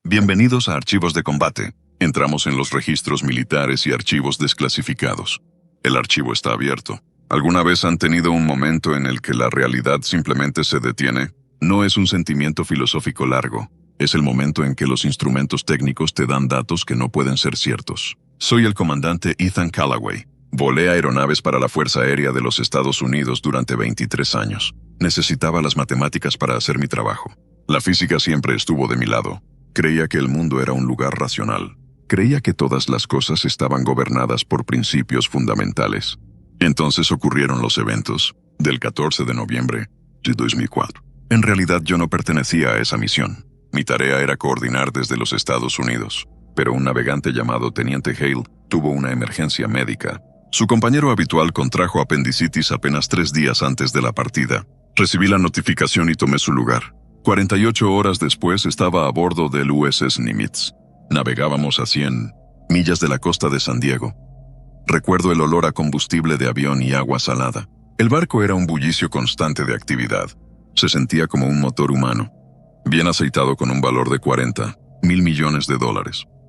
Bienvenidos a Archivos de Combate. Entramos en los registros militares y archivos desclasificados. El archivo está abierto. ¿Alguna vez han tenido un momento en el que la realidad simplemente se detiene? No es un sentimiento filosófico largo. Es el momento en que los instrumentos técnicos te dan datos que no pueden ser ciertos. Soy el comandante Ethan Callaway. Volé aeronaves para la Fuerza Aérea de los Estados Unidos durante 23 años. Necesitaba las matemáticas para hacer mi trabajo. La física siempre estuvo de mi lado. Creía que el mundo era un lugar racional. Creía que todas las cosas estaban gobernadas por principios fundamentales. Entonces ocurrieron los eventos del 14 de noviembre de 2004. En realidad yo no pertenecía a esa misión. Mi tarea era coordinar desde los Estados Unidos. Pero un navegante llamado Teniente Hale tuvo una emergencia médica. Su compañero habitual contrajo apendicitis apenas 3 días antes de la partida. Recibí la notificación y tomé su lugar. 48 horas después estaba a bordo del USS Nimitz. Navegábamos a 100 millas de la costa de San Diego. Recuerdo el olor a combustible de avión y agua salada. El barco era un bullicio constante de actividad. Se sentía como un motor humano, bien aceitado con un valor de $40,000 millones.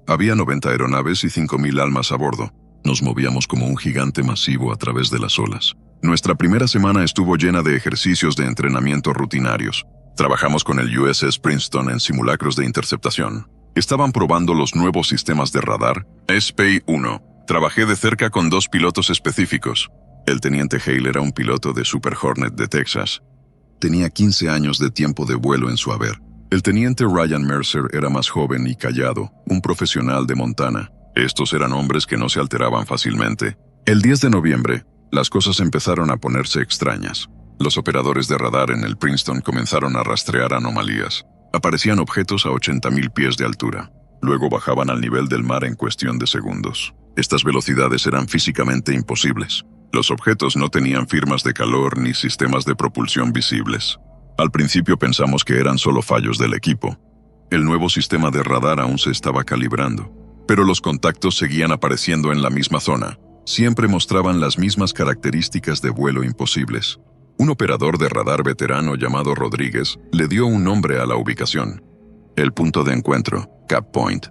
Había 90 aeronaves y 5,000 almas a bordo. Nos movíamos como un gigante masivo a través de las olas. Nuestra primera semana estuvo llena de ejercicios de entrenamiento rutinarios. Trabajamos con el USS Princeton en simulacros de interceptación. Estaban probando los nuevos sistemas de radar, SPY-1. Trabajé de cerca con 2 pilotos específicos. El teniente Hale era un piloto de Super Hornet de Texas. Tenía 15 años de tiempo de vuelo en su haber. El teniente Ryan Mercer era más joven y callado, un profesional de Montana. Estos eran hombres que no se alteraban fácilmente. El 10 de noviembre, las cosas empezaron a ponerse extrañas. Los operadores de radar en el Princeton comenzaron a rastrear anomalías. Aparecían objetos a 80,000 pies de altura. Luego bajaban al nivel del mar en cuestión de segundos. Estas velocidades eran físicamente imposibles. Los objetos no tenían firmas de calor ni sistemas de propulsión visibles. Al principio pensamos que eran solo fallos del equipo. El nuevo sistema de radar aún se estaba calibrando. Pero los contactos seguían apareciendo en la misma zona. Siempre mostraban las mismas características de vuelo imposibles. Un operador de radar veterano llamado Rodríguez le dio un nombre a la ubicación. El punto de encuentro, Cap Point.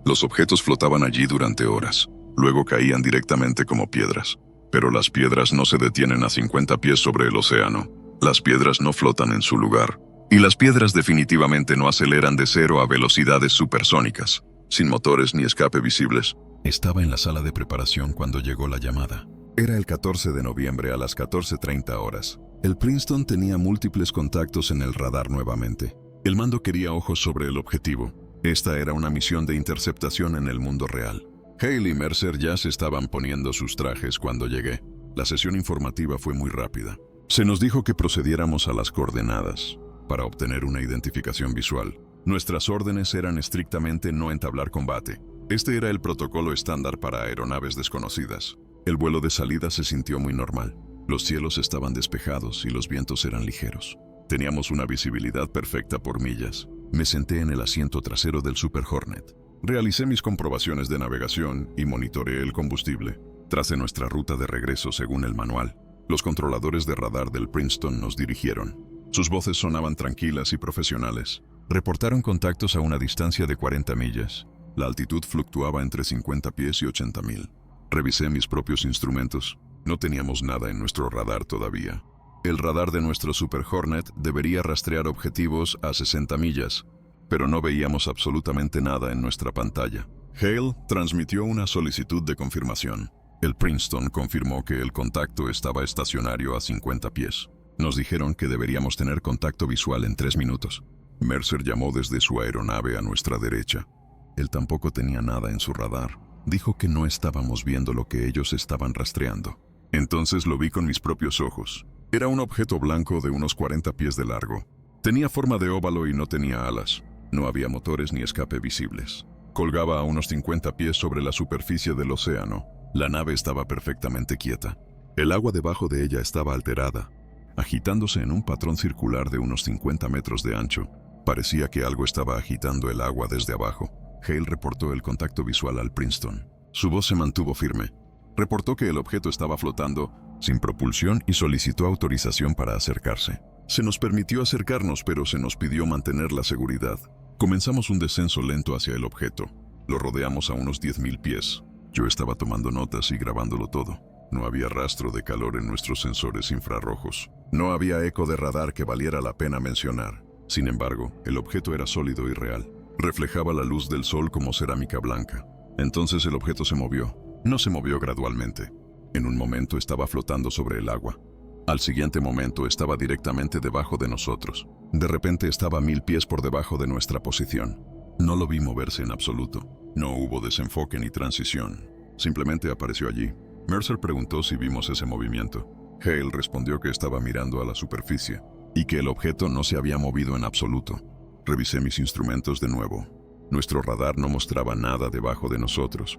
Los objetos flotaban allí durante horas. Luego caían directamente como piedras. Pero las piedras no se detienen a 50 pies sobre el océano. Las piedras no flotan en su lugar. Y las piedras definitivamente no aceleran de 0 a velocidades supersónicas, sin motores ni escape visibles. Estaba en la sala de preparación cuando llegó la llamada. Era el 14 de noviembre a las 14:30 horas. El Princeton tenía múltiples contactos en el radar nuevamente. El mando quería ojos sobre el objetivo. Esta era una misión de interceptación en el mundo real. Hale y Mercer ya se estaban poniendo sus trajes cuando llegué. La sesión informativa fue muy rápida. Se nos dijo que procediéramos a las coordenadas para obtener una identificación visual. Nuestras órdenes eran estrictamente no entablar combate. Este era el protocolo estándar para aeronaves desconocidas. El vuelo de salida se sintió muy normal. Los cielos estaban despejados y los vientos eran ligeros. Teníamos una visibilidad perfecta por millas. Me senté en el asiento trasero del Super Hornet. Realicé mis comprobaciones de navegación y monitoreé el combustible. Tracé nuestra ruta de regreso según el manual. Los controladores de radar del Princeton nos dirigieron. Sus voces sonaban tranquilas y profesionales. Reportaron contactos a una distancia de 40 millas. La altitud fluctuaba entre 50 pies y 80,000. Revisé mis propios instrumentos. No teníamos nada en nuestro radar todavía. El radar de nuestro Super Hornet debería rastrear objetivos a 60 millas, pero no veíamos absolutamente nada en nuestra pantalla. Hale transmitió una solicitud de confirmación. El Princeton confirmó que el contacto estaba estacionario a 50 pies. Nos dijeron que deberíamos tener contacto visual en 3 minutos. Mercer llamó desde su aeronave a nuestra derecha. Él tampoco tenía nada en su radar. Dijo que no estábamos viendo lo que ellos estaban rastreando. Entonces lo vi con mis propios ojos. Era un objeto blanco de unos 40 pies de largo. Tenía forma de óvalo y no tenía alas. No había motores ni escape visibles. Colgaba a unos 50 pies sobre la superficie del océano. La nave estaba perfectamente quieta. El agua debajo de ella estaba alterada, agitándose en un patrón circular de unos 50 metros de ancho. Parecía que algo estaba agitando el agua desde abajo. Hale reportó el contacto visual al Princeton. Su voz se mantuvo firme. Reportó que el objeto estaba flotando sin propulsión y solicitó autorización para acercarse. Se nos permitió acercarnos, pero se nos pidió mantener la seguridad. Comenzamos un descenso lento hacia el objeto. Lo rodeamos a unos 10.000 pies. Yo estaba tomando notas y grabándolo todo. No había rastro de calor en nuestros sensores infrarrojos. No había eco de radar que valiera la pena mencionar. Sin embargo, el objeto era sólido y real. Reflejaba la luz del sol como cerámica blanca. Entonces el objeto se movió. No se movió gradualmente. En un momento estaba flotando sobre el agua. Al siguiente momento estaba directamente debajo de nosotros. De repente estaba a 1.000 pies por debajo de nuestra posición. No lo vi moverse en absoluto. No hubo desenfoque ni transición. Simplemente apareció allí. Mercer preguntó si vimos ese movimiento. Hale respondió que estaba mirando a la superficie y que el objeto no se había movido en absoluto. Revisé mis instrumentos de nuevo. Nuestro radar no mostraba nada debajo de nosotros,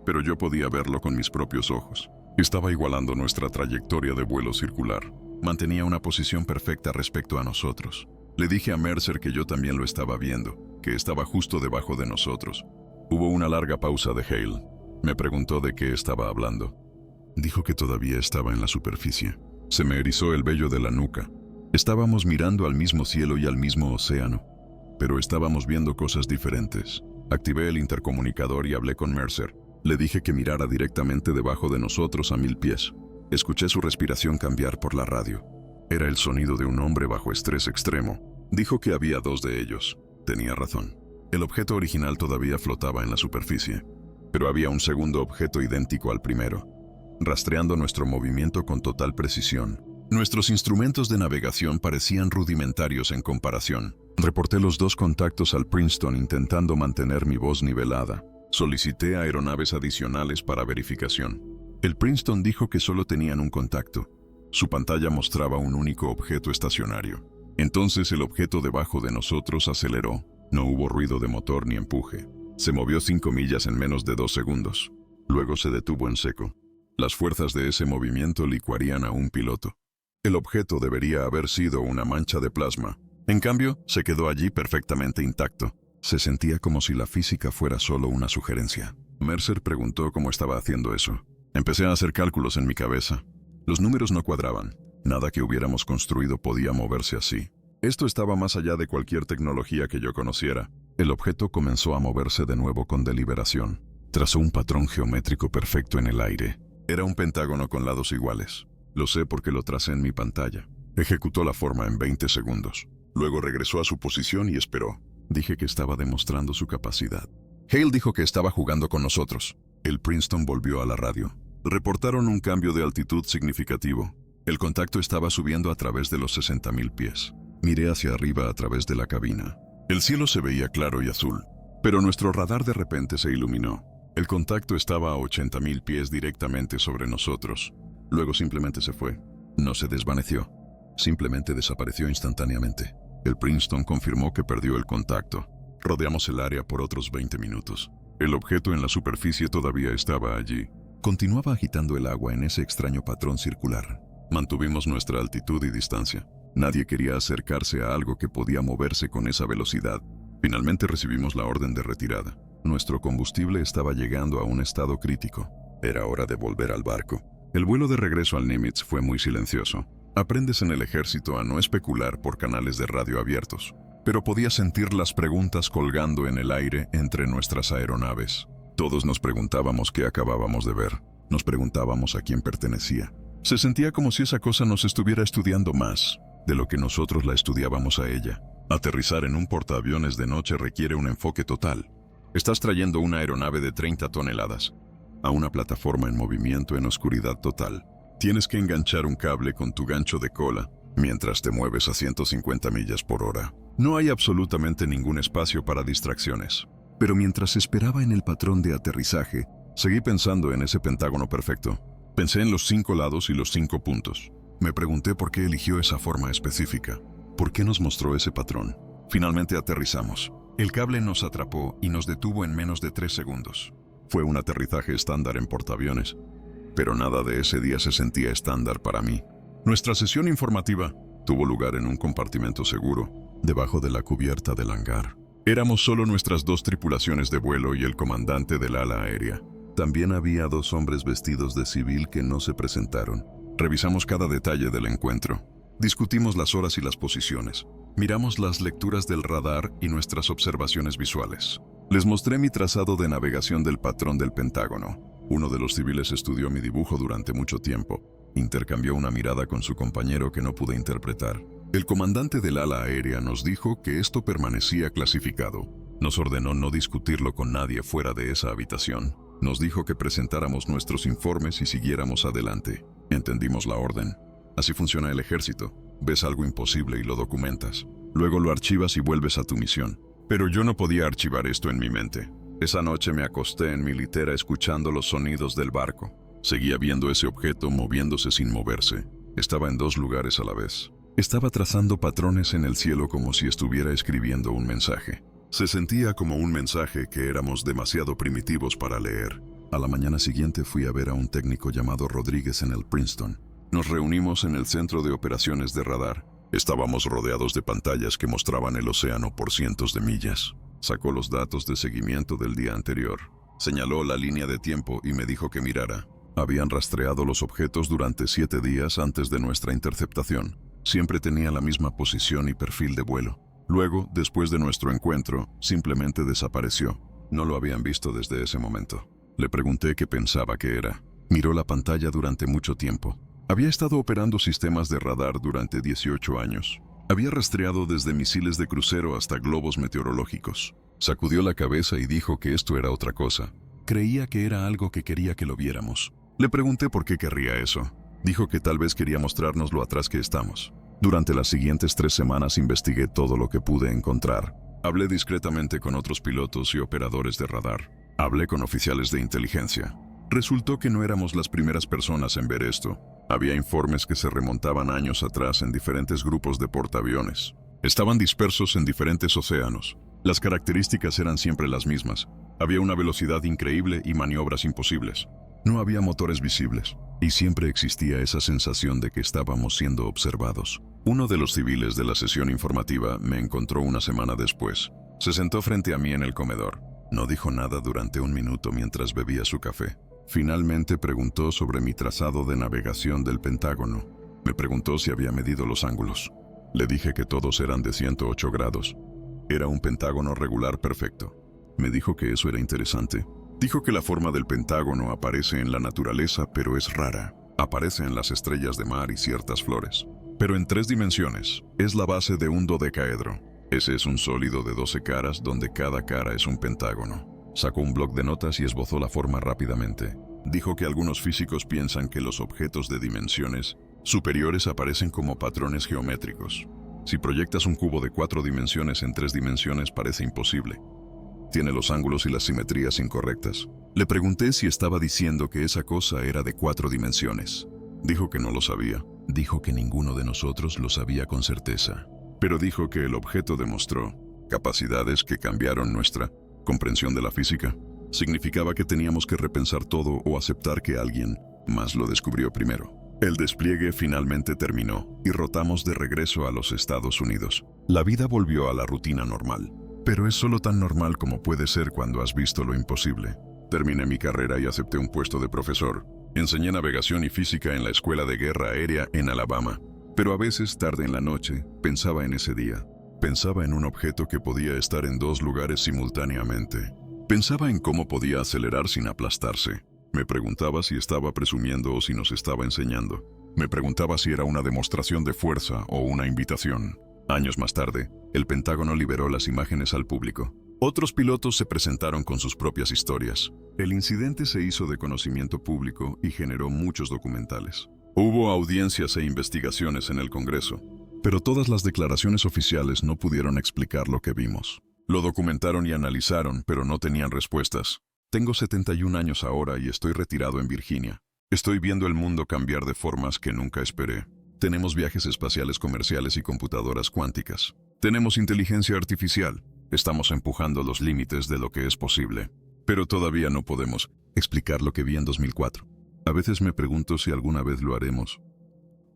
pero yo podía verlo con mis propios ojos. Estaba igualando nuestra trayectoria de vuelo circular. Mantenía una posición perfecta respecto a nosotros. Le dije a Mercer que yo también lo estaba viendo, que estaba justo debajo de nosotros. Hubo una larga pausa de Hale. Me preguntó de qué estaba hablando. Dijo que todavía estaba en la superficie. Se me erizó el vello de la nuca. Estábamos mirando al mismo cielo y al mismo océano, pero estábamos viendo cosas diferentes. Activé el intercomunicador y hablé con Mercer. Le dije que mirara directamente debajo de nosotros a 1.000 pies. Escuché su respiración cambiar por la radio. Era el sonido de un hombre bajo estrés extremo. Dijo que había 2 de ellos. Tenía razón. El objeto original todavía flotaba en la superficie, pero había un segundo objeto idéntico al primero, rastreando nuestro movimiento con total precisión. Nuestros instrumentos de navegación parecían rudimentarios en comparación. Reporté los 2 contactos al Princeton intentando mantener mi voz nivelada. Solicité aeronaves adicionales para verificación. El Princeton dijo que solo tenían un contacto. Su pantalla mostraba un único objeto estacionario. Entonces el objeto debajo de nosotros aceleró. No hubo ruido de motor ni empuje. Se movió 5 millas en menos de 2 segundos. Luego se detuvo en seco. Las fuerzas de ese movimiento licuarían a un piloto. El objeto debería haber sido una mancha de plasma. En cambio, se quedó allí perfectamente intacto. Se sentía como si la física fuera solo una sugerencia. Mercer preguntó cómo estaba haciendo eso. Empecé a hacer cálculos en mi cabeza. Los números no cuadraban. Nada que hubiéramos construido podía moverse así. Esto estaba más allá de cualquier tecnología que yo conociera. El objeto comenzó a moverse de nuevo con deliberación. Trazó un patrón geométrico perfecto en el aire. Era un pentágono con lados iguales. Lo sé porque lo tracé en mi pantalla. Ejecutó la forma en 20 segundos. Luego regresó a su posición y esperó. Dije que estaba demostrando su capacidad. Hale dijo que estaba jugando con nosotros. El Princeton volvió a la radio. Reportaron un cambio de altitud significativo. El contacto estaba subiendo a través de los 60.000 pies. Miré hacia arriba a través de la cabina. El cielo se veía claro y azul, pero nuestro radar de repente se iluminó. El contacto estaba a 80.000 pies directamente sobre nosotros. Luego simplemente se fue. No se desvaneció. Simplemente desapareció instantáneamente. El Princeton confirmó que perdió el contacto. Rodeamos el área por otros 20 minutos. El objeto en la superficie todavía estaba allí. Continuaba agitando el agua en ese extraño patrón circular. Mantuvimos nuestra altitud y distancia. Nadie quería acercarse a algo que podía moverse con esa velocidad. Finalmente recibimos la orden de retirada. Nuestro combustible estaba llegando a un estado crítico. Era hora de volver al barco. El vuelo de regreso al Nimitz fue muy silencioso. Aprendes en el ejército a no especular por canales de radio abiertos, pero podía sentir las preguntas colgando en el aire entre nuestras aeronaves. Todos nos preguntábamos qué acabábamos de ver. Nos preguntábamos a quién pertenecía. Se sentía como si esa cosa nos estuviera estudiando más de lo que nosotros la estudiábamos a ella. Aterrizar en un portaaviones de noche requiere un enfoque total. Estás trayendo una aeronave de 30 toneladas a una plataforma en movimiento en oscuridad total. Tienes que enganchar un cable con tu gancho de cola mientras te mueves a 150 millas por hora. No hay absolutamente ningún espacio para distracciones. Pero mientras esperaba en el patrón de aterrizaje, seguí pensando en ese pentágono perfecto. Pensé en los 5 lados y los 5 puntos. Me pregunté por qué eligió esa forma específica. ¿Por qué nos mostró ese patrón? Finalmente aterrizamos. El cable nos atrapó y nos detuvo en menos de 3 segundos. Fue un aterrizaje estándar en portaaviones, pero nada de ese día se sentía estándar para mí. Nuestra sesión informativa tuvo lugar en un compartimento seguro, debajo de la cubierta del hangar. Éramos solo nuestras 2 tripulaciones de vuelo y el comandante del ala aérea. También había 2 hombres vestidos de civil que no se presentaron. Revisamos cada detalle del encuentro. Discutimos las horas y las posiciones. Miramos las lecturas del radar y nuestras observaciones visuales. Les mostré mi trazado de navegación del patrón del Pentágono. Uno de los civiles estudió mi dibujo durante mucho tiempo. Intercambió una mirada con su compañero que no pude interpretar. El comandante del ala aérea nos dijo que esto permanecía clasificado. Nos ordenó no discutirlo con nadie fuera de esa habitación. Nos dijo que presentáramos nuestros informes y siguiéramos adelante. Entendimos la orden. Así funciona el ejército. Ves algo imposible y lo documentas. Luego lo archivas y vuelves a tu misión. Pero yo no podía archivar esto en mi mente. Esa noche me acosté en mi litera escuchando los sonidos del barco. Seguía viendo ese objeto moviéndose sin moverse. Estaba en dos lugares a la vez. Estaba trazando patrones en el cielo como si estuviera escribiendo un mensaje. Se sentía como un mensaje que éramos demasiado primitivos para leer. A la mañana siguiente fui a ver a un técnico llamado Rodríguez en el Princeton. Nos reunimos en el centro de operaciones de radar. Estábamos rodeados de pantallas que mostraban el océano por cientos de millas. Sacó los datos de seguimiento del día anterior. Señaló la línea de tiempo y me dijo que mirara. Habían rastreado los objetos durante 7 días antes de nuestra interceptación. Siempre tenía la misma posición y perfil de vuelo. Luego, después de nuestro encuentro, simplemente desapareció. No lo habían visto desde ese momento. Le pregunté qué pensaba que era. Miró la pantalla durante mucho tiempo. Había estado operando sistemas de radar durante 18 años. Había rastreado desde misiles de crucero hasta globos meteorológicos. Sacudió la cabeza y dijo que esto era otra cosa. Creía que era algo que quería que lo viéramos. Le pregunté por qué querría eso. Dijo que tal vez quería mostrarnos lo atrás que estamos. Durante las siguientes 3 semanas investigué todo lo que pude encontrar. Hablé discretamente con otros pilotos y operadores de radar. Hablé con oficiales de inteligencia. Resultó que no éramos las primeras personas en ver esto. Había informes que se remontaban años atrás en diferentes grupos de portaaviones. Estaban dispersos en diferentes océanos. Las características eran siempre las mismas. Había una velocidad increíble y maniobras imposibles. No había motores visibles, y siempre existía esa sensación de que estábamos siendo observados. Uno de los civiles de la sesión informativa me encontró una semana después. Se sentó frente a mí en el comedor. No dijo nada durante 1 minuto mientras bebía su café. Finalmente preguntó sobre mi trazado de navegación del Pentágono. Me preguntó si había medido los ángulos. Le dije que todos eran de 108 grados. Era un pentágono regular perfecto. Me dijo que eso era interesante. Dijo que la forma del pentágono aparece en la naturaleza, pero es rara. Aparece en las estrellas de mar y ciertas flores. Pero en 3 dimensiones. Es la base de un dodecaedro. Ese es un sólido de 12 caras donde cada cara es un pentágono. Sacó un bloc de notas y esbozó la forma rápidamente. Dijo que algunos físicos piensan que los objetos de dimensiones superiores aparecen como patrones geométricos. Si proyectas un cubo de 4 dimensiones en 3 dimensiones parece imposible. Tiene los ángulos y las simetrías incorrectas. Le pregunté si estaba diciendo que esa cosa era de 4 dimensiones. Dijo que no lo sabía. Dijo que ninguno de nosotros lo sabía con certeza. Pero dijo que el objeto demostró capacidades que cambiaron nuestra comprensión de la física. Significaba que teníamos que repensar todo o aceptar que alguien más lo descubrió primero. El despliegue finalmente terminó y rotamos de regreso a los Estados Unidos. La vida volvió a la rutina normal. Pero es solo tan normal como puede ser cuando has visto lo imposible. Terminé mi carrera y acepté un puesto de profesor. Enseñé navegación y física en la Escuela de Guerra Aérea en Alabama. Pero a veces, tarde en la noche, pensaba en ese día. Pensaba en un objeto que podía estar en 2 lugares simultáneamente. Pensaba en cómo podía acelerar sin aplastarse. Me preguntaba si estaba presumiendo o si nos estaba enseñando. Me preguntaba si era una demostración de fuerza o una invitación. Años más tarde, el Pentágono liberó las imágenes al público. Otros pilotos se presentaron con sus propias historias. El incidente se hizo de conocimiento público y generó muchos documentales. Hubo audiencias e investigaciones en el Congreso, pero todas las declaraciones oficiales no pudieron explicar lo que vimos. Lo documentaron y analizaron, pero no tenían respuestas. Tengo 71 años ahora y estoy retirado en Virginia. Estoy viendo el mundo cambiar de formas que nunca esperé. Tenemos viajes espaciales comerciales y computadoras cuánticas. Tenemos inteligencia artificial. Estamos empujando los límites de lo que es posible. Pero todavía no podemos explicar lo que vi en 2004. A veces me pregunto si alguna vez lo haremos.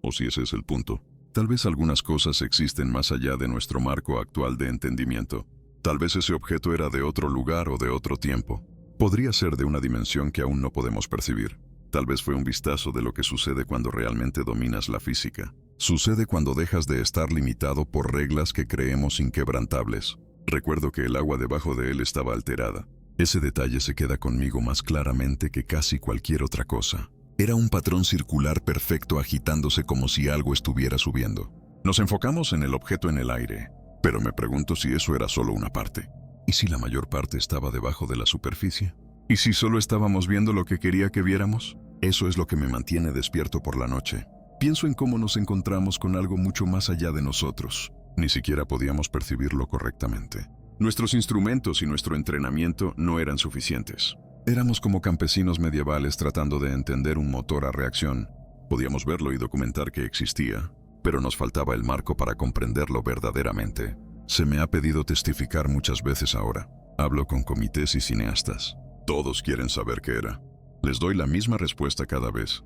O si ese es el punto. Tal vez algunas cosas existen más allá de nuestro marco actual de entendimiento. Tal vez ese objeto era de otro lugar o de otro tiempo. Podría ser de una dimensión que aún no podemos percibir. Tal vez fue un vistazo de lo que sucede cuando realmente dominas la física. Sucede cuando dejas de estar limitado por reglas que creemos inquebrantables. Recuerdo que el agua debajo de él estaba alterada. Ese detalle se queda conmigo más claramente que casi cualquier otra cosa. Era un patrón circular perfecto agitándose como si algo estuviera subiendo. Nos enfocamos en el objeto en el aire, pero me pregunto si eso era solo una parte. ¿Y si la mayor parte estaba debajo de la superficie? ¿Y si solo estábamos viendo lo que quería que viéramos? Eso es lo que me mantiene despierto por la noche. Pienso en cómo nos encontramos con algo mucho más allá de nosotros. Ni siquiera podíamos percibirlo correctamente. Nuestros instrumentos y nuestro entrenamiento no eran suficientes. Éramos como campesinos medievales tratando de entender un motor a reacción. Podíamos verlo y documentar que existía, pero nos faltaba el marco para comprenderlo verdaderamente. Se me ha pedido testificar muchas veces ahora. Hablo con comités y cineastas. Todos quieren saber qué era. Les doy la misma respuesta cada vez.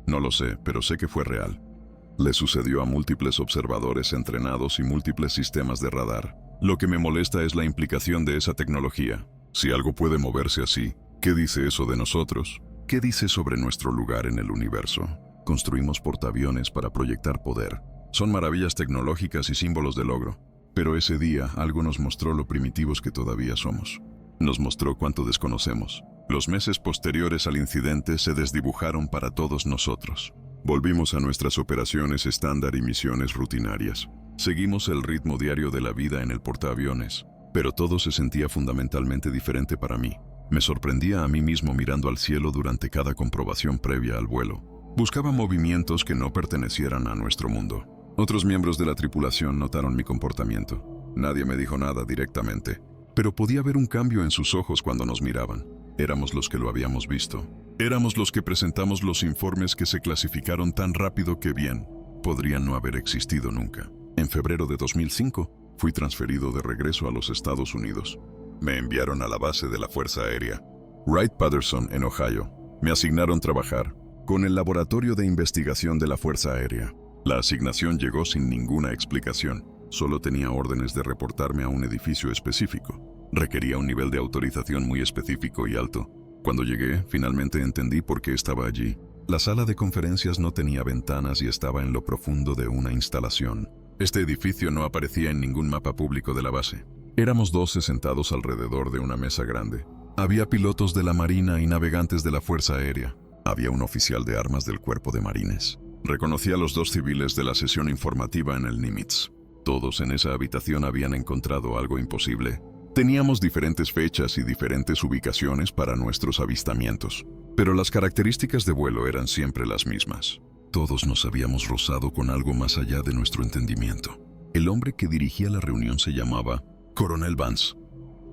No lo sé, pero sé que fue real. Le sucedió a múltiples observadores entrenados y múltiples sistemas de radar. Lo que me molesta es la implicación de esa tecnología. Si algo puede moverse así, ¿qué dice eso de nosotros? ¿Qué dice sobre nuestro lugar en el universo? Construimos portaaviones para proyectar poder. Son maravillas tecnológicas y símbolos de logro. Pero ese día algo nos mostró lo primitivos que todavía somos. Nos mostró cuánto desconocemos. Los meses posteriores al incidente se desdibujaron para todos nosotros. Volvimos a nuestras operaciones estándar y misiones rutinarias. Seguimos el ritmo diario de la vida en el portaaviones, pero todo se sentía fundamentalmente diferente para mí. Me sorprendía a mí mismo mirando al cielo durante cada comprobación previa al vuelo. Buscaba movimientos que no pertenecieran a nuestro mundo. Otros miembros de la tripulación notaron mi comportamiento. Nadie me dijo nada directamente, pero podía ver un cambio en sus ojos cuando nos miraban. Éramos los que lo habíamos visto. Éramos los que presentamos los informes que se clasificaron tan rápido que bien, podrían no haber existido nunca. En febrero de 2005, fui transferido de regreso a los Estados Unidos. Me enviaron a la base de la Fuerza Aérea, Wright-Patterson, en Ohio. Me asignaron trabajar con el Laboratorio de Investigación de la Fuerza Aérea. La asignación llegó sin ninguna explicación. Solo tenía órdenes de reportarme a un edificio específico. Requería un nivel de autorización muy específico y alto. Cuando llegué, finalmente entendí por qué estaba allí. La sala de conferencias no tenía ventanas y estaba en lo profundo de una instalación. Este edificio no aparecía en ningún mapa público de la base. Éramos 12 sentados alrededor de una mesa grande. Había pilotos de la Marina y navegantes de la Fuerza Aérea. Había un oficial de armas del Cuerpo de Marines. Reconocí a los 2 civiles de la sesión informativa en el Nimitz. Todos en esa habitación habían encontrado algo imposible. Teníamos diferentes fechas y diferentes ubicaciones para nuestros avistamientos, pero las características de vuelo eran siempre las mismas. Todos nos habíamos rozado con algo más allá de nuestro entendimiento. El hombre que dirigía la reunión se llamaba Coronel Vance.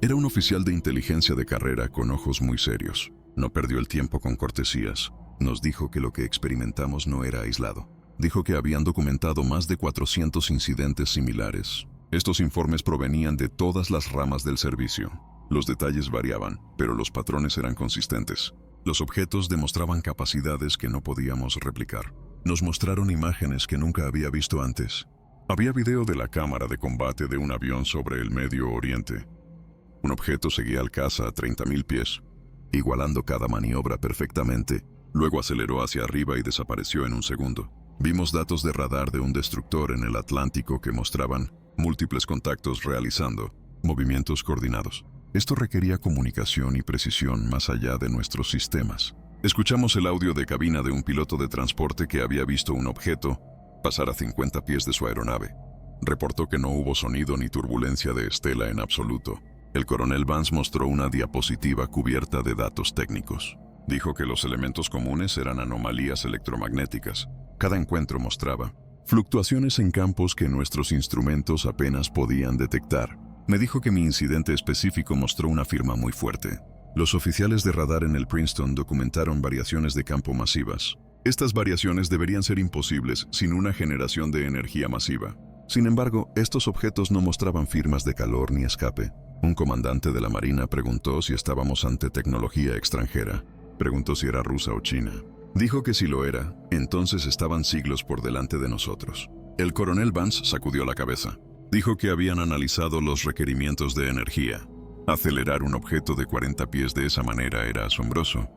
Era un oficial de inteligencia de carrera con ojos muy serios. No perdió el tiempo con cortesías. Nos dijo que lo que experimentamos no era aislado. Dijo que habían documentado más de 400 incidentes similares. Estos informes provenían de todas las ramas del servicio. Los detalles variaban, pero los patrones eran consistentes. Los objetos demostraban capacidades que no podíamos replicar. Nos mostraron imágenes que nunca había visto antes. Había video de la cámara de combate de un avión sobre el Medio Oriente. Un objeto seguía al caza a 30.000 pies, igualando cada maniobra perfectamente. Luego aceleró hacia arriba y desapareció en un segundo. Vimos datos de radar de un destructor en el Atlántico que mostraban múltiples contactos realizando movimientos coordinados. Esto requería comunicación y precisión más allá de nuestros sistemas. Escuchamos el audio de cabina de un piloto de transporte que había visto un objeto pasar a 50 pies de su aeronave. Reportó que no hubo sonido ni turbulencia de estela en absoluto. El coronel Vance mostró una diapositiva cubierta de datos técnicos. Dijo que los elementos comunes eran anomalías electromagnéticas. Cada encuentro mostraba fluctuaciones en campos que nuestros instrumentos apenas podían detectar. Me dijo que mi incidente específico mostró una firma muy fuerte. Los oficiales de radar en el Princeton documentaron variaciones de campo masivas. Estas variaciones deberían ser imposibles sin una generación de energía masiva. Sin embargo, estos objetos no mostraban firmas de calor ni escape. Un comandante de la Marina preguntó si estábamos ante tecnología extranjera. Preguntó si era rusa o china. Dijo que si lo era, entonces estaban siglos por delante de nosotros. El coronel Vance sacudió la cabeza. Dijo que habían analizado los requerimientos de energía. Acelerar un objeto de 40 pies de esa manera era asombroso.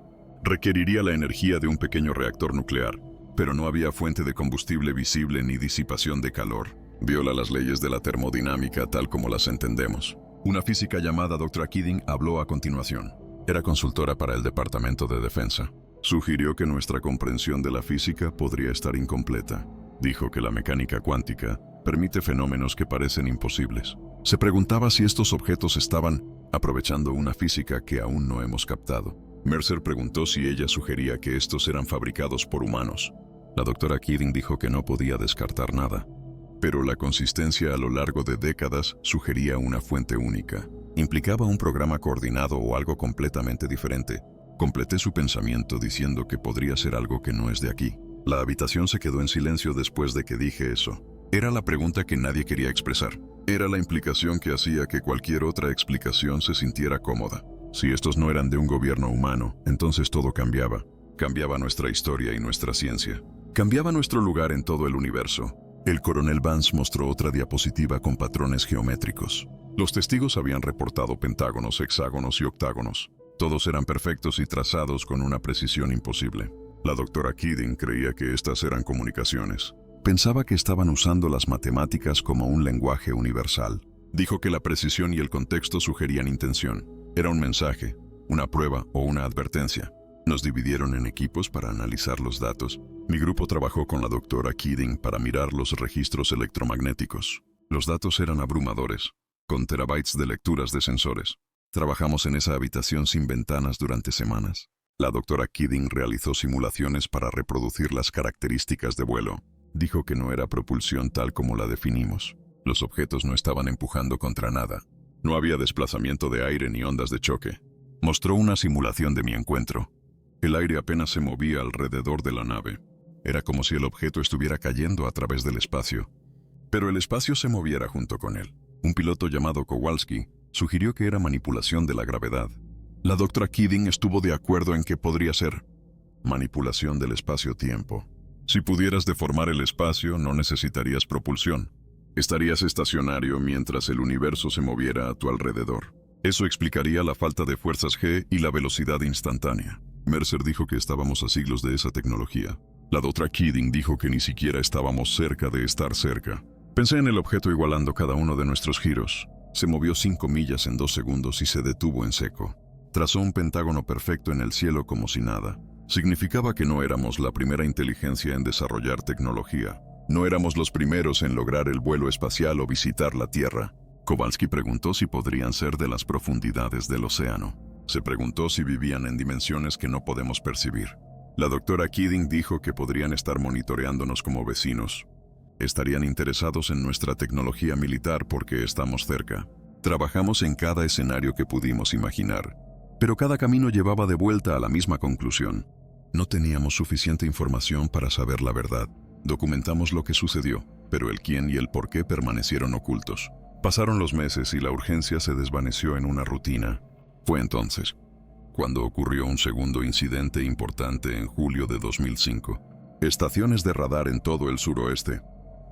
Requeriría la energía de un pequeño reactor nuclear. pero no había fuente de combustible visible ni disipación de calor. Viola las leyes de la termodinámica tal como las entendemos. Una física llamada Dra. Keating habló a continuación. Era consultora para el Departamento de Defensa. Sugirió que nuestra comprensión de la física podría estar incompleta. Dijo que la mecánica cuántica permite fenómenos que parecen imposibles. Se preguntaba si estos objetos estaban aprovechando una física que aún no hemos captado. Mercer preguntó si ella sugería que estos eran fabricados por humanos. La doctora Keating dijo que no podía descartar nada, pero la consistencia a lo largo de décadas sugería una fuente única. Implicaba un programa coordinado o algo completamente diferente. Completé su pensamiento diciendo que podría ser algo que no es de aquí. La habitación se quedó en silencio después de que dije eso. Era la pregunta que nadie quería expresar. Era la implicación que hacía que cualquier otra explicación se sintiera cómoda. Si estos no eran de un gobierno humano, entonces todo cambiaba. Cambiaba nuestra historia y nuestra ciencia. Cambiaba nuestro lugar en todo el universo. El coronel Vance mostró otra diapositiva con patrones geométricos. Los testigos habían reportado pentágonos, hexágonos y octágonos. Todos eran perfectos y trazados con una precisión imposible. La doctora Keating creía que estas eran comunicaciones. Pensaba que estaban usando las matemáticas como un lenguaje universal. Dijo que la precisión y el contexto sugerían intención. Era un mensaje, una prueba o una advertencia. Nos dividieron en equipos para analizar los datos. Mi grupo trabajó con la doctora Keating para mirar los registros electromagnéticos. Los datos eran abrumadores, con terabytes de lecturas de sensores. Trabajamos en esa habitación sin ventanas durante semanas. La doctora Keating realizó simulaciones para reproducir las características de vuelo. Dijo que no era propulsión tal como la definimos. Los objetos no estaban empujando contra nada. No había desplazamiento de aire ni ondas de choque. Mostró una simulación de mi encuentro. El aire apenas se movía alrededor de la nave. Era como si el objeto estuviera cayendo a través del espacio. Pero el espacio se moviera junto con él. Un piloto llamado Kowalski sugirió que era manipulación de la gravedad. La doctora Keating estuvo de acuerdo en que podría ser manipulación del espacio-tiempo. Si pudieras deformar el espacio, no necesitarías propulsión. Estarías estacionario mientras el universo se moviera a tu alrededor. Eso explicaría la falta de fuerzas G y la velocidad instantánea. Mercer dijo que estábamos a siglos de esa tecnología. La doctora Keating dijo que ni siquiera estábamos cerca de estar cerca. Pensé en el objeto igualando cada uno de nuestros giros. Se movió 5 millas en 2 segundos y se detuvo en seco. Trazó un pentágono perfecto en el cielo como si nada. Significaba que no éramos la primera inteligencia en desarrollar tecnología. No éramos los primeros en lograr el vuelo espacial o visitar la Tierra. Kowalski preguntó si podrían ser de las profundidades del océano. Se preguntó si vivían en dimensiones que no podemos percibir. La doctora Keating dijo que podrían estar monitoreándonos como vecinos. Estarían interesados en nuestra tecnología militar porque estamos cerca. Trabajamos en cada escenario que pudimos imaginar, pero cada camino llevaba de vuelta a la misma conclusión. No teníamos suficiente información para saber la verdad. Documentamos lo que sucedió, pero el quién y el por qué permanecieron ocultos. Pasaron los meses y la urgencia se desvaneció en una rutina. Fue entonces cuando ocurrió un segundo incidente importante en julio de 2005. Estaciones de radar en todo el suroeste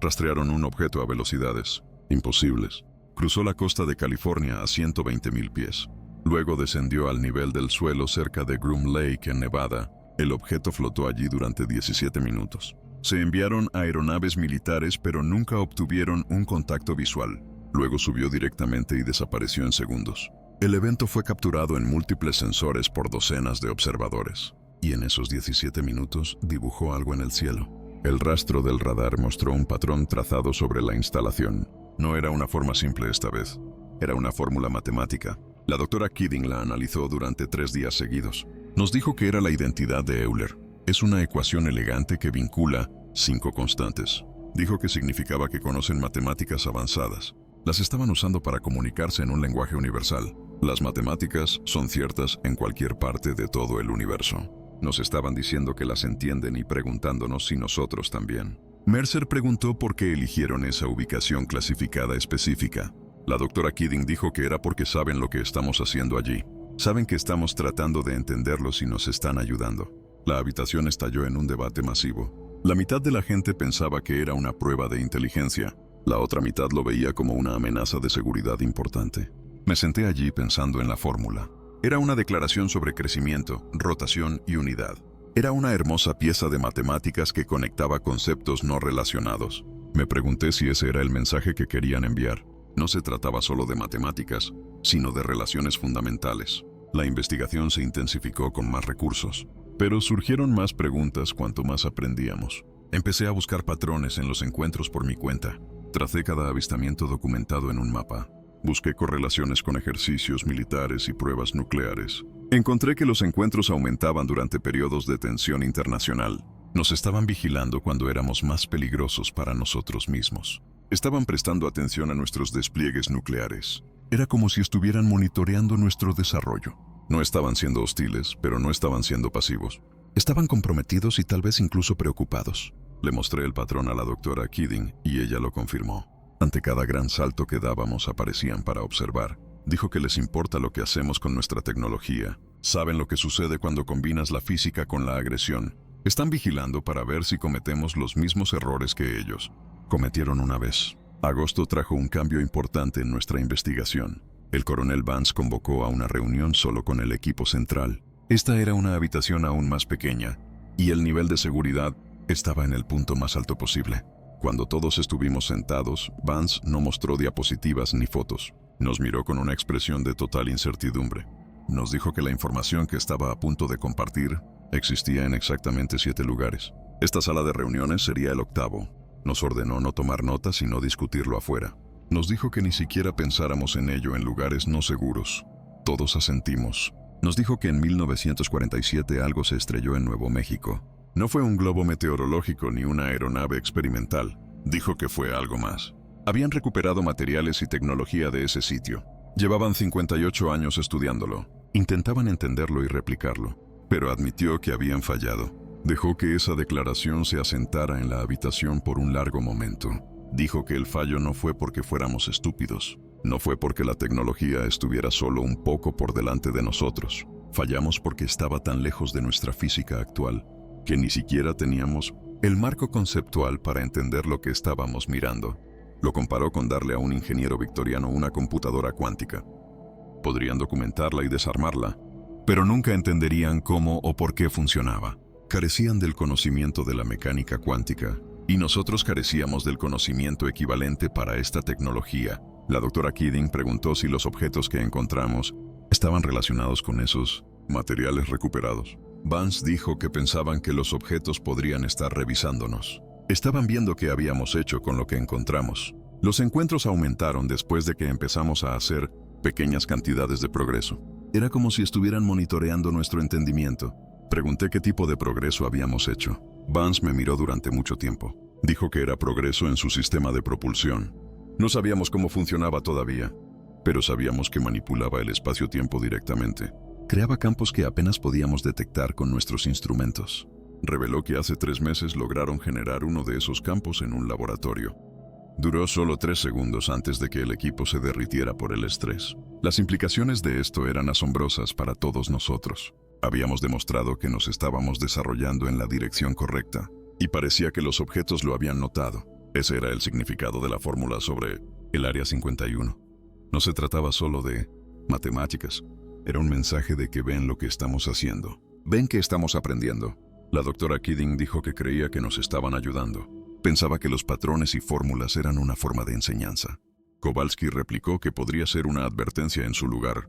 rastrearon un objeto a velocidades imposibles. Cruzó la costa de California a 120,000 pies. Luego descendió al nivel del suelo cerca de Groom Lake en Nevada. El objeto flotó allí durante 17 minutos. Se enviaron aeronaves militares pero nunca obtuvieron un contacto visual. Luego subió directamente y desapareció en segundos. El evento fue capturado en múltiples sensores por docenas de observadores. Y en esos 17 minutos dibujó algo en el cielo. El rastro del radar mostró un patrón trazado sobre la instalación. No era una forma simple esta vez. Era una fórmula matemática. La doctora Keating la analizó durante 3 días seguidos. Nos dijo que era la identidad de Euler. Es una ecuación elegante que vincula 5 constantes. Dijo que significaba que conocen matemáticas avanzadas. Las estaban usando para comunicarse en un lenguaje universal. Las matemáticas son ciertas en cualquier parte de todo el universo. Nos estaban diciendo que las entienden y preguntándonos si nosotros también. Mercer preguntó por qué eligieron esa ubicación clasificada específica. La doctora Keating dijo que era porque saben lo que estamos haciendo allí. Saben que estamos tratando de entenderlos y nos están ayudando. La habitación estalló en un debate masivo. La mitad de la gente pensaba que era una prueba de inteligencia. La otra mitad lo veía como una amenaza de seguridad importante. Me senté allí pensando en la fórmula. Era una declaración sobre crecimiento, rotación y unidad. Era una hermosa pieza de matemáticas que conectaba conceptos no relacionados. Me pregunté si ese era el mensaje que querían enviar. No se trataba solo de matemáticas, sino de relaciones fundamentales. La investigación se intensificó con más recursos, pero surgieron más preguntas cuanto más aprendíamos. Empecé a buscar patrones en los encuentros por mi cuenta. Tracé cada avistamiento documentado en un mapa. Busqué correlaciones con ejercicios militares y pruebas nucleares. Encontré que los encuentros aumentaban durante periodos de tensión internacional. Nos estaban vigilando cuando éramos más peligrosos para nosotros mismos. Estaban prestando atención a nuestros despliegues nucleares. Era como si estuvieran monitoreando nuestro desarrollo. No estaban siendo hostiles, pero no estaban siendo pasivos. Estaban comprometidos y tal vez incluso preocupados. Le mostré el patrón a la doctora Keating y ella lo confirmó. Ante cada gran salto que dábamos aparecían para observar. Dijo que les importa lo que hacemos con nuestra tecnología. Saben lo que sucede cuando combinas la física con la agresión. Están vigilando para ver si cometemos los mismos errores que ellos cometieron una vez. Agosto trajo un cambio importante en nuestra investigación. El coronel Vance convocó a una reunión solo con el equipo central. Esta era una habitación aún más pequeña, y el nivel de seguridad estaba en el punto más alto posible. Cuando todos estuvimos sentados, Vance no mostró diapositivas ni fotos. Nos miró con una expresión de total incertidumbre. Nos dijo que la información que estaba a punto de compartir existía en exactamente 7 lugares. Esta sala de reuniones sería el 8º. Nos ordenó no tomar notas y no discutirlo afuera. Nos dijo que ni siquiera pensáramos en ello en lugares no seguros. Todos asentimos. Nos dijo que en 1947 algo se estrelló en Nuevo México. No fue un globo meteorológico ni una aeronave experimental. Dijo que fue algo más. Habían recuperado materiales y tecnología de ese sitio. Llevaban 58 años estudiándolo. Intentaban entenderlo y replicarlo, pero admitió que habían fallado. Dejó que esa declaración se asentara en la habitación por un largo momento. Dijo que el fallo no fue porque fuéramos estúpidos. No fue porque la tecnología estuviera solo un poco por delante de nosotros. Fallamos porque estaba tan lejos de nuestra física actual que ni siquiera teníamos el marco conceptual para entender lo que estábamos mirando. Lo comparó con darle a un ingeniero victoriano una computadora cuántica. Podrían documentarla y desarmarla, pero nunca entenderían cómo o por qué funcionaba. Carecían del conocimiento de la mecánica cuántica, y nosotros carecíamos del conocimiento equivalente para esta tecnología. La doctora Keating preguntó si los objetos que encontramos estaban relacionados con esos materiales recuperados. Vance dijo que pensaban que los objetos podrían estar revisándonos. Estaban viendo qué habíamos hecho con lo que encontramos. Los encuentros aumentaron después de que empezamos a hacer pequeñas cantidades de progreso. Era como si estuvieran monitoreando nuestro entendimiento. Pregunté qué tipo de progreso habíamos hecho. Vance me miró durante mucho tiempo. Dijo que era progreso en su sistema de propulsión. No sabíamos cómo funcionaba todavía, pero sabíamos que manipulaba el espacio-tiempo directamente. Creaba campos que apenas podíamos detectar con nuestros instrumentos. Reveló que hace 3 meses lograron generar uno de esos campos en un laboratorio. Duró solo 3 segundos antes de que el equipo se derritiera por el estrés. Las implicaciones de esto eran asombrosas para todos nosotros. Habíamos demostrado que nos estábamos desarrollando en la dirección correcta, y parecía que los objetos lo habían notado. Ese era el significado de la fórmula sobre el Área 51. No se trataba solo de matemáticas. Era un mensaje de que ven lo que estamos haciendo. Ven que estamos aprendiendo. La doctora Keating dijo que creía que nos estaban ayudando. Pensaba que los patrones y fórmulas eran una forma de enseñanza. Kowalski replicó que podría ser una advertencia en su lugar.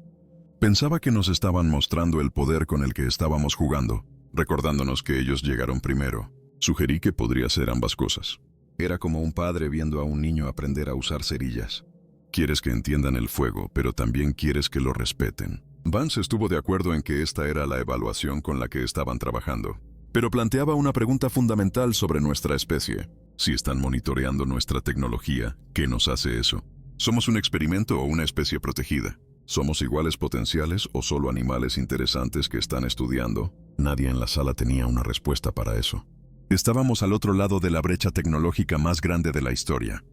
Pensaba que nos estaban mostrando el poder con el que estábamos jugando, recordándonos que ellos llegaron primero. Sugerí que podría ser ambas cosas. Era como un padre viendo a un niño aprender a usar cerillas. Quieres que entiendan el fuego, pero también quieres que lo respeten. Vance estuvo de acuerdo en que esta era la evaluación con la que estaban trabajando, pero planteaba una pregunta fundamental sobre nuestra especie. Si están monitoreando nuestra tecnología, ¿qué nos hace eso? ¿Somos un experimento o una especie protegida? ¿Somos iguales potenciales o solo animales interesantes que están estudiando? Nadie en la sala tenía una respuesta para eso. Estábamos al otro lado de la brecha tecnológica más grande de la historia.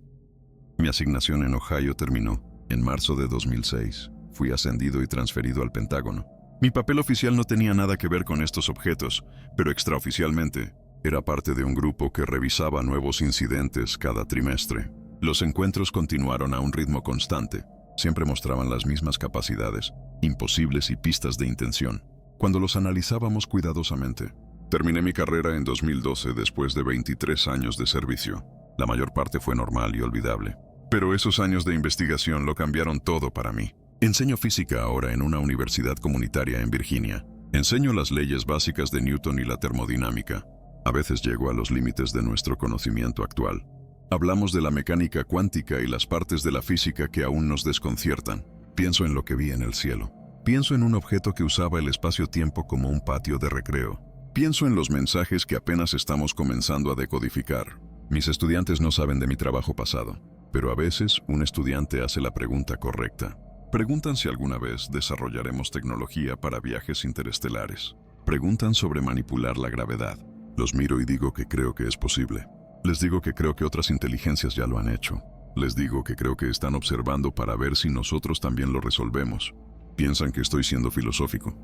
Mi asignación en Ohio terminó. En marzo de 2006, fui ascendido y transferido al Pentágono. Mi papel oficial no tenía nada que ver con estos objetos, pero extraoficialmente era parte de un grupo que revisaba nuevos incidentes cada trimestre. Los encuentros continuaron a un ritmo constante. Siempre mostraban las mismas capacidades, imposibles y pistas de intención. Cuando los analizábamos cuidadosamente, Terminé mi carrera en 2012 después de 23 años de servicio. La mayor parte fue normal y olvidable. Pero esos años de investigación lo cambiaron todo para mí. Enseño física ahora en una universidad comunitaria en Virginia. Enseño las leyes básicas de Newton y la termodinámica. A veces llego a los límites de nuestro conocimiento actual. Hablamos de la mecánica cuántica y las partes de la física que aún nos desconciertan. Pienso en lo que vi en el cielo. Pienso en un objeto que usaba el espacio-tiempo como un patio de recreo. Pienso en los mensajes que apenas estamos comenzando a decodificar. Mis estudiantes no saben de mi trabajo pasado, pero a veces un estudiante hace la pregunta correcta. Preguntan si alguna vez desarrollaremos tecnología para viajes interestelares. Preguntan sobre manipular la gravedad. Los miro y digo que creo que es posible. Les digo que creo que otras inteligencias ya lo han hecho. Les digo que creo que están observando para ver si nosotros también lo resolvemos. Piensan que estoy siendo filosófico.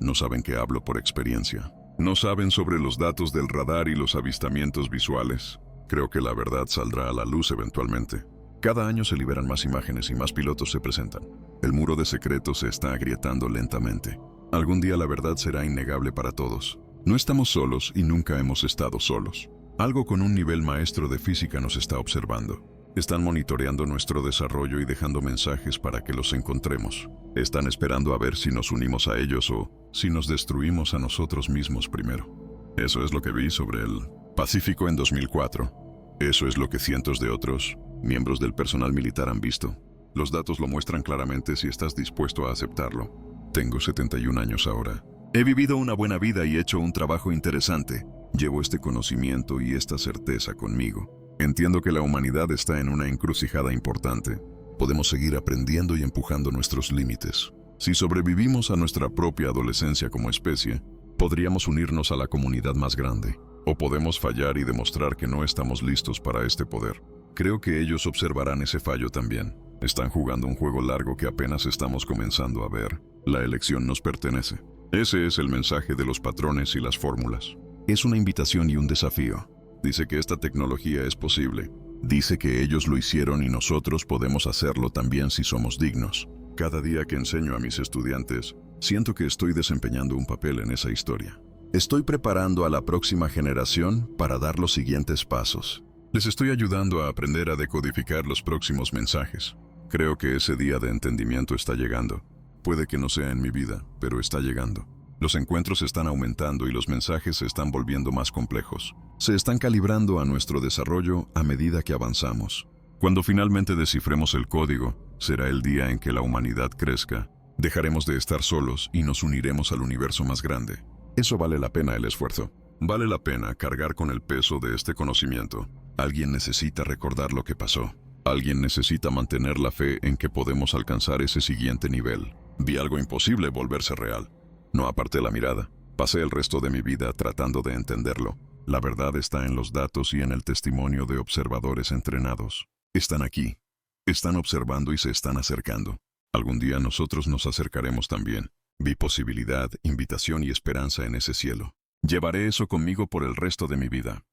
No saben que hablo por experiencia. No saben sobre los datos del radar y los avistamientos visuales. Creo que la verdad saldrá a la luz eventualmente. Cada año se liberan más imágenes y más pilotos se presentan. El muro de secretos se está agrietando lentamente. Algún día la verdad será innegable para todos. No estamos solos y nunca hemos estado solos. Algo con un nivel maestro de física nos está observando. Están monitoreando nuestro desarrollo y dejando mensajes para que los encontremos. Están esperando a ver si nos unimos a ellos o si nos destruimos a nosotros mismos primero. Eso es lo que vi sobre el Pacífico en 2004. Eso es lo que cientos de otros miembros del personal militar han visto. Los datos lo muestran claramente si estás dispuesto a aceptarlo. Tengo 71 años ahora. He vivido una buena vida y hecho un trabajo interesante. Llevo este conocimiento y esta certeza conmigo. Entiendo que la humanidad está en una encrucijada importante. Podemos seguir aprendiendo y empujando nuestros límites. Si sobrevivimos a nuestra propia adolescencia como especie, podríamos unirnos a la comunidad más grande. O podemos fallar y demostrar que no estamos listos para este poder. Creo que ellos observarán ese fallo también. Están jugando un juego largo que apenas estamos comenzando a ver. La elección nos pertenece. Ese es el mensaje de los patrones y las fórmulas. Es una invitación y un desafío. Dice que esta tecnología es posible. Dice que ellos lo hicieron y nosotros podemos hacerlo también si somos dignos. Cada día que enseño a mis estudiantes, siento que estoy desempeñando un papel en esa historia. Estoy preparando a la próxima generación para dar los siguientes pasos. Les estoy ayudando a aprender a decodificar los próximos mensajes. Creo que ese día de entendimiento está llegando. Puede que no sea en mi vida, pero está llegando. Los encuentros están aumentando y los mensajes se están volviendo más complejos. Se están calibrando a nuestro desarrollo a medida que avanzamos. Cuando finalmente descifremos el código, será el día en que la humanidad crezca. Dejaremos de estar solos y nos uniremos al universo más grande. Eso vale la pena el esfuerzo. Vale la pena cargar con el peso de este conocimiento. Alguien necesita recordar lo que pasó. Alguien necesita mantener la fe en que podemos alcanzar ese siguiente nivel. Vi algo imposible volverse real. No aparté la mirada. Pasé el resto de mi vida tratando de entenderlo. La verdad está en los datos y en el testimonio de observadores entrenados. Están aquí. Están observando y se están acercando. Algún día nosotros nos acercaremos también. Vi posibilidad, invitación y esperanza en ese cielo. Llevaré eso conmigo por el resto de mi vida.